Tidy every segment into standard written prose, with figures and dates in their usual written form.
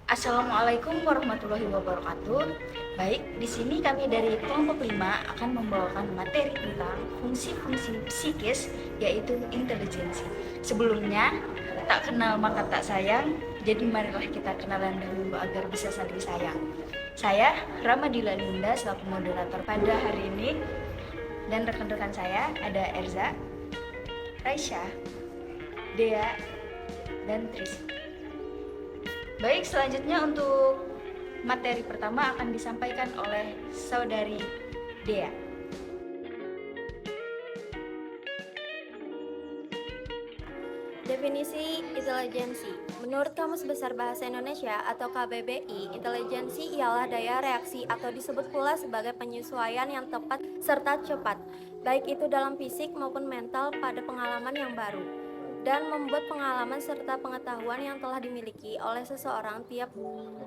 Assalamualaikum warahmatullahi wabarakatuh. Baik, di sini kami dari kelompok 5 akan membawakan materi tentang fungsi-fungsi psikis, yaitu intelijensi. Sebelumnya, tak kenal maka tak sayang, jadi marilah kita kenalan dahulu agar bisa saling sayang. Saya Ramadila Linda selaku moderator pada hari ini, dan rekan-rekan saya ada Erza, Raisya, Dea, dan Tris. Baik, selanjutnya untuk materi pertama akan disampaikan oleh saudari Dea. Definisi intelijensi. Menurut Kamus Besar Bahasa Indonesia atau KBBI, intelijensi ialah daya reaksi atau disebut pula sebagai penyesuaian yang tepat serta cepat, baik itu dalam fisik maupun mental pada pengalaman yang baru, dan membuat pengalaman serta pengetahuan yang telah dimiliki oleh seseorang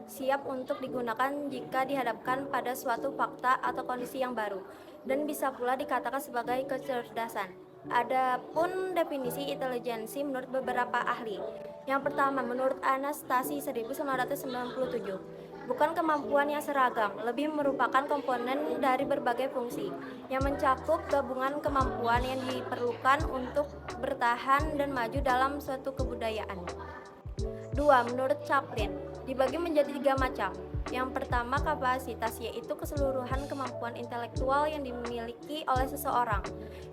siap untuk digunakan jika dihadapkan pada suatu fakta atau kondisi yang baru, dan bisa pula dikatakan sebagai kecerdasan. Adapun definisi intelijensi menurut beberapa ahli. Yang pertama, menurut Anastasi 1997, bukan kemampuan yang seragam, lebih merupakan komponen dari berbagai fungsi yang mencakup gabungan kemampuan yang diperlukan untuk bertahan dan maju dalam suatu kebudayaan. 2. Menurut Chaplin, dibagi menjadi 3 macam. Yang pertama, kapasitas, yaitu keseluruhan kemampuan intelektual yang dimiliki oleh seseorang.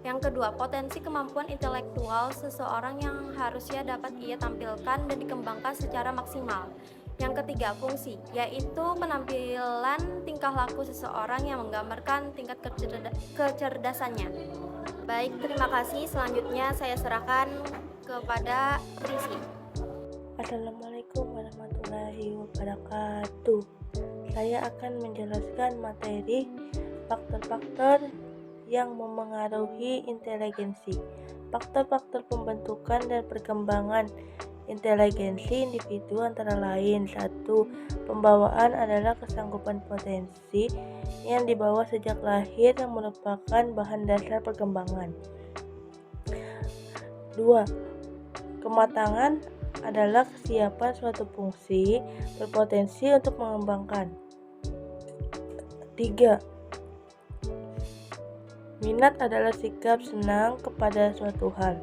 Yang kedua, potensi kemampuan intelektual seseorang yang harusnya dapat ia tampilkan dan dikembangkan secara maksimal. Yang ketiga, fungsi, yaitu penampilan tingkah laku seseorang yang menggambarkan tingkat kecerdasannya. Baik, terima kasih. Selanjutnya saya serahkan kepada Risi. Assalamualaikum warahmatullahi wabarakatuh. Saya akan menjelaskan materi faktor-faktor yang memengaruhi intelijensi. Faktor-faktor pembentukan dan perkembangan intelijensi individu antara lain: 1. Pembawaan adalah kesanggupan potensi yang dibawa sejak lahir yang merupakan bahan dasar perkembangan. 2. Kematangan adalah kesiapan suatu fungsi berpotensi untuk mengembangkan. 3. Minat adalah sikap senang kepada suatu hal.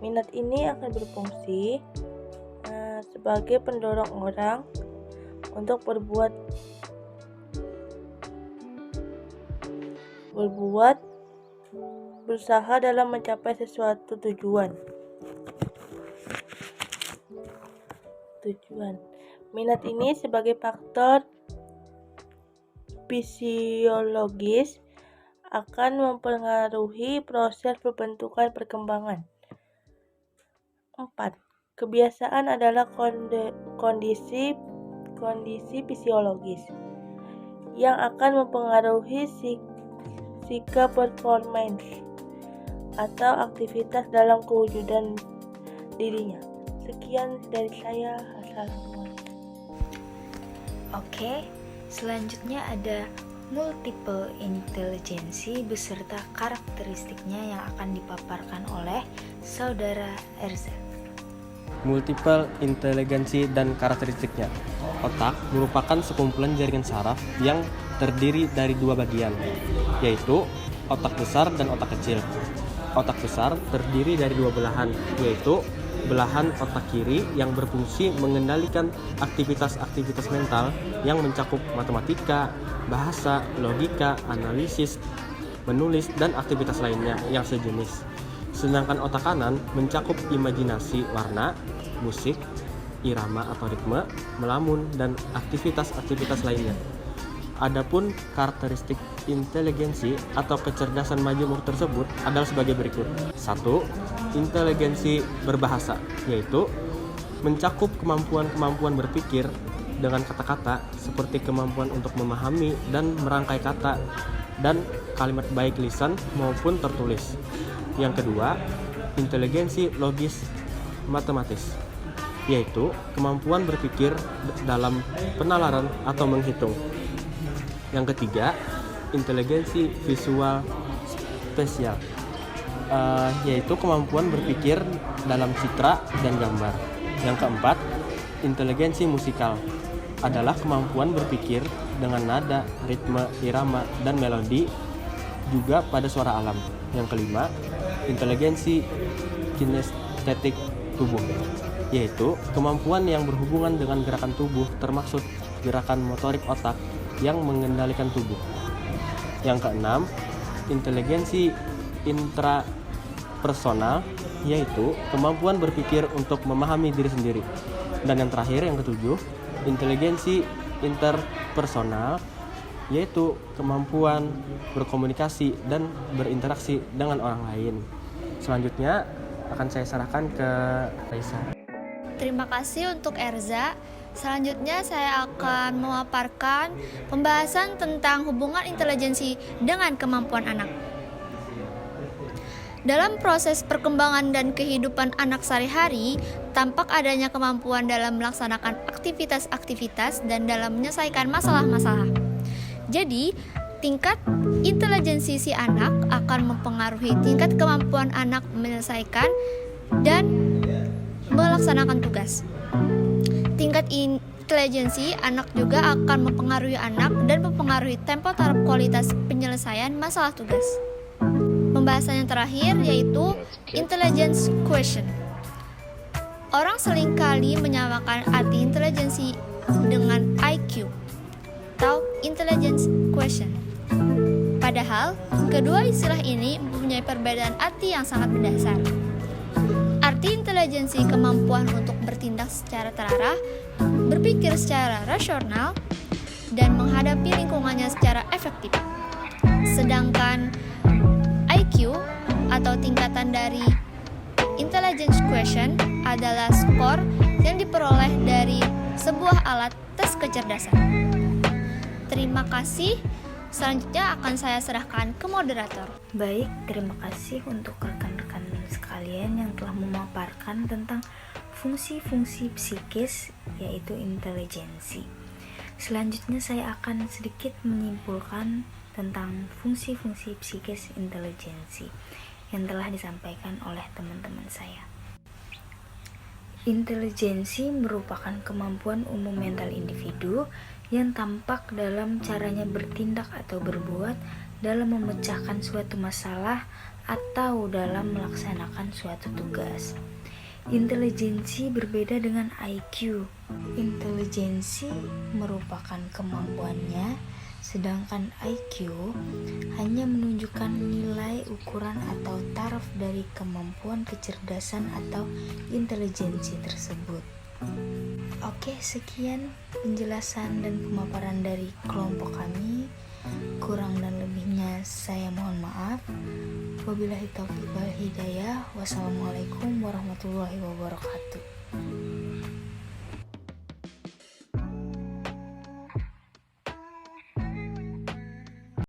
Minat ini akan berfungsi sebagai pendorong orang untuk berusaha dalam mencapai sesuatu tujuan. Minat ini sebagai faktor fisiologis akan mempengaruhi proses pembentukan perkembangan. 4. Kebiasaan adalah kondisi fisiologis yang akan mempengaruhi sikap performance atau aktivitas dalam kewujudan dirinya. Sekian dari saya. Assalamualaikum. Oke, selanjutnya ada multiple intelijensi beserta karakteristiknya yang akan dipaparkan oleh saudara Erza. Multiple intelijensi dan karakteristiknya. Otak merupakan sekumpulan jaringan saraf yang terdiri dari 2 bagian, yaitu otak besar dan otak kecil. Otak besar terdiri dari 2 belahan, yaitu belahan otak kiri yang berfungsi mengendalikan aktivitas-aktivitas mental yang mencakup matematika, bahasa, logika, analisis, menulis, dan aktivitas lainnya yang sejenis. Sedangkan otak kanan mencakup imajinasi warna, musik, irama atau ritme, melamun, dan aktivitas-aktivitas lainnya. Adapun karakteristik intelijensi atau kecerdasan majemuk tersebut adalah sebagai berikut. 1. Intelijensi berbahasa, yaitu mencakup kemampuan berpikir dengan kata-kata seperti kemampuan untuk memahami dan merangkai kata dan kalimat baik lisan maupun tertulis. Yang kedua, intelijensi logis matematis, yaitu kemampuan berpikir dalam penalaran atau menghitung. Yang ketiga, intelijensi visual spesial, yaitu kemampuan berpikir dalam citra dan gambar. Yang keempat, intelijensi musikal, adalah kemampuan berpikir dengan nada, ritme, irama, dan melodi juga pada suara alam. Yang kelima, inteligensi kinestetik tubuh, yaitu kemampuan yang berhubungan dengan gerakan tubuh termasuk gerakan motorik otak yang mengendalikan tubuh. Yang keenam, inteligensi intrapersonal, yaitu kemampuan berpikir untuk memahami diri sendiri. Dan yang terakhir, yang ketujuh, inteligensi interpersonal, yaitu kemampuan berkomunikasi dan berinteraksi dengan orang lain. Selanjutnya akan saya serahkan ke Raisa. Terima kasih untuk Erza. Selanjutnya saya akan memaparkan pembahasan tentang hubungan intelijensi dengan kemampuan anak. Dalam proses perkembangan dan kehidupan anak sehari-hari, tampak adanya kemampuan dalam melaksanakan aktivitas-aktivitas dan dalam menyelesaikan masalah-masalah. Jadi, tingkat intelijensi si anak akan mempengaruhi tingkat kemampuan anak menyelesaikan dan melaksanakan tugas. Tingkat intelijensi anak juga akan mempengaruhi anak dan mempengaruhi tempo taraf kualitas penyelesaian masalah tugas. Pembahasan yang terakhir yaitu intelligence quotient. Orang seringkali menyamakan arti intelijensi dengan IQ atau intelligence quotient. Padahal, kedua istilah ini mempunyai perbedaan arti yang sangat mendasar. Arti intelijensi kemampuan untuk bertindak secara terarah, berpikir secara rasional, dan menghadapi lingkungannya secara efektif. Sedangkan IQ atau tingkatan dari intelligence quotient adalah skor yang diperoleh dari sebuah alat tes kecerdasan. Terima kasih. Selanjutnya akan saya serahkan ke moderator. Baik, terima kasih untuk rekan-rekan sekalian yang telah memaparkan tentang fungsi-fungsi psikis, yaitu intelijensi. Selanjutnya saya akan sedikit menyimpulkan tentang fungsi-fungsi psikis intelijensi yang telah disampaikan oleh teman-teman saya. Intelijensi merupakan kemampuan umum mental individu yang tampak dalam caranya bertindak atau berbuat dalam memecahkan suatu masalah atau dalam melaksanakan suatu tugas. Intelijensi berbeda dengan IQ. Intelijensi merupakan kemampuannya, sedangkan IQ hanya menunjukkan nilai ukuran atau taraf dari kemampuan kecerdasan atau intelijensi tersebut. Oke, sekian penjelasan dan pemaparan dari kelompok kami. Kurang dan lebihnya saya mohon maaf. Wabillahi taufiq wal hidayah. Wassalamualaikum warahmatullahi wabarakatuh.